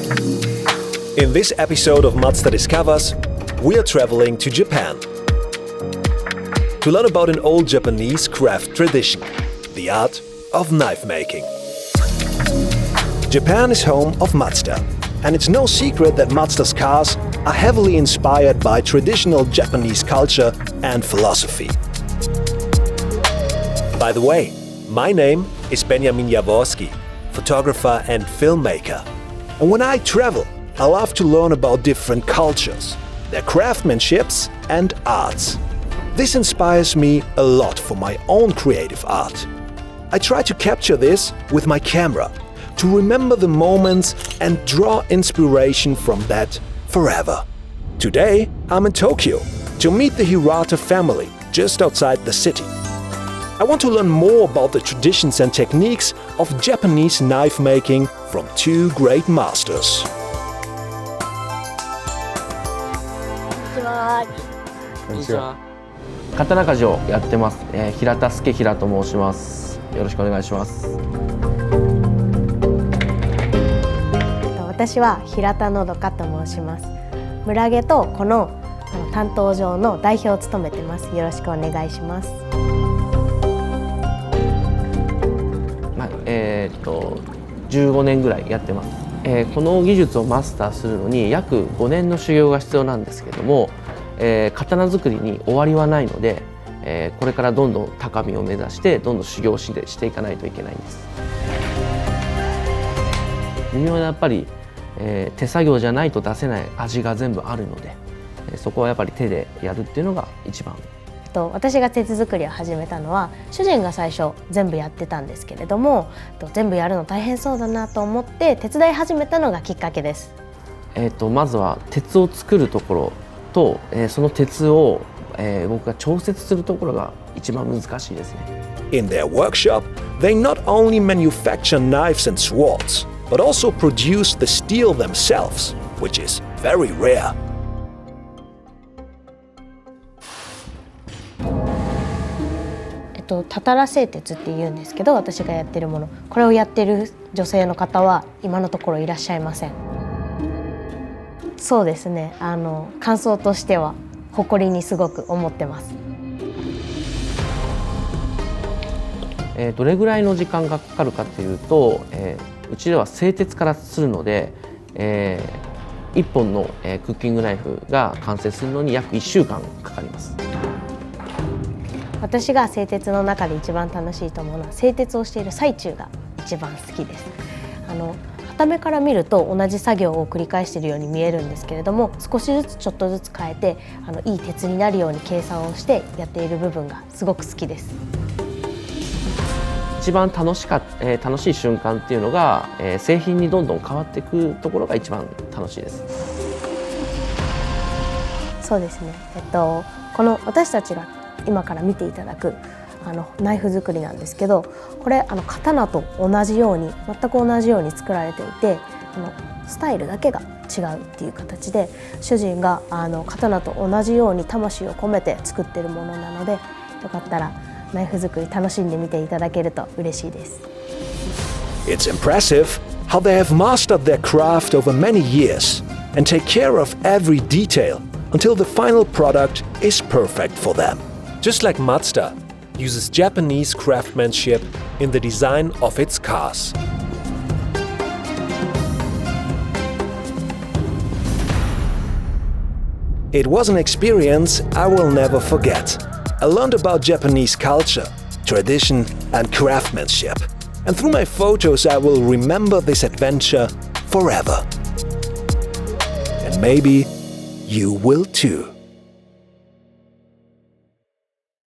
In this episode of Mazda Discovers, we are traveling to Japan to learn about an old Japanese craft tradition, the art of knife making. Japan is home of Mazda, and it's no secret that Mazda's cars are heavily inspired by traditional Japanese culture and philosophy. By the way, my name is Benjamin Jaworski, photographer and filmmaker. And when I travel, I love to learn about different cultures, their craftsmanships and arts. This inspires me a lot for my own creative art. I try to capture this with my camera, to remember the moments and draw inspiration from that forever. Today, I'm in Tokyo to meet the Hirata family just outside the city. I want to learn more about the traditions and techniques of Japanese knife making from two great masters. こんにちは。刀鍛冶をやってます。平田助平と申します。よろしくお願いします。私は平田のどかと申します。村下とこの担当上の代表を務めてます。よろしくお願いします。15年ぐらいやってます。この技術をマスターするのに約5年の修行が必要なんですけども、刀作りに終わりはないので、これからどんどん高みを目指してどんどん修行していかないといけないんです。微妙なやっぱり、手作業じゃないと出せない味が全部あるので、そこはやっぱり手でやるっていうのが一番。私が鉄作りを始めたのは主人が最初全部やってたんですけれども、全部やるの大変そうだなと思って手伝い始めたのがきっかけです。まずは鉄を作るところと、その鉄を、僕が調節するところが一番難しいですね。In their workshop, they not only manufacture knives and swords, but also produce the steel themselves, which is very rare. たたら製鉄っていうんですけど、私がやってるもの、これをやってる女性の方は今のところいらっしゃいません。そうですね、感想としては誇りにすごく思ってます。どれぐらいの時間がかかるかというと、うちでは製鉄からするので、1本の、クッキングナイフが完成するのに約1週間かかります。私が製鉄の中で一番楽しいと思うのは製鉄をしている最中が一番好きです。傍目から見ると同じ作業を繰り返しているように見えるんですけれども、少しずつちょっとずつ変えていい鉄になるように計算をしてやっている部分がすごく好きです。一番楽しい瞬間っていうのが、製品にどんどん変わっていくところが一番楽しいです。そうですね、この私たちが今から見ていただくナイフ作りなんですけど、これ刀と同じように全く同じように作られていて、スタイルだけが違うっていう形で、主人が刀と同じように魂を込めて作ってるものなので、よかったらナイフ作り楽しんでみていただけると嬉しいです。 It's impressive how they have mastered their craft over many years and take care of every detail until the final product is perfect for them. Just like Mazda uses Japanese craftsmanship in the design of its cars. It was an experience I will never forget. I learned about Japanese culture, tradition, and craftsmanship. And through my photos, I will remember this adventure forever. And maybe you will too.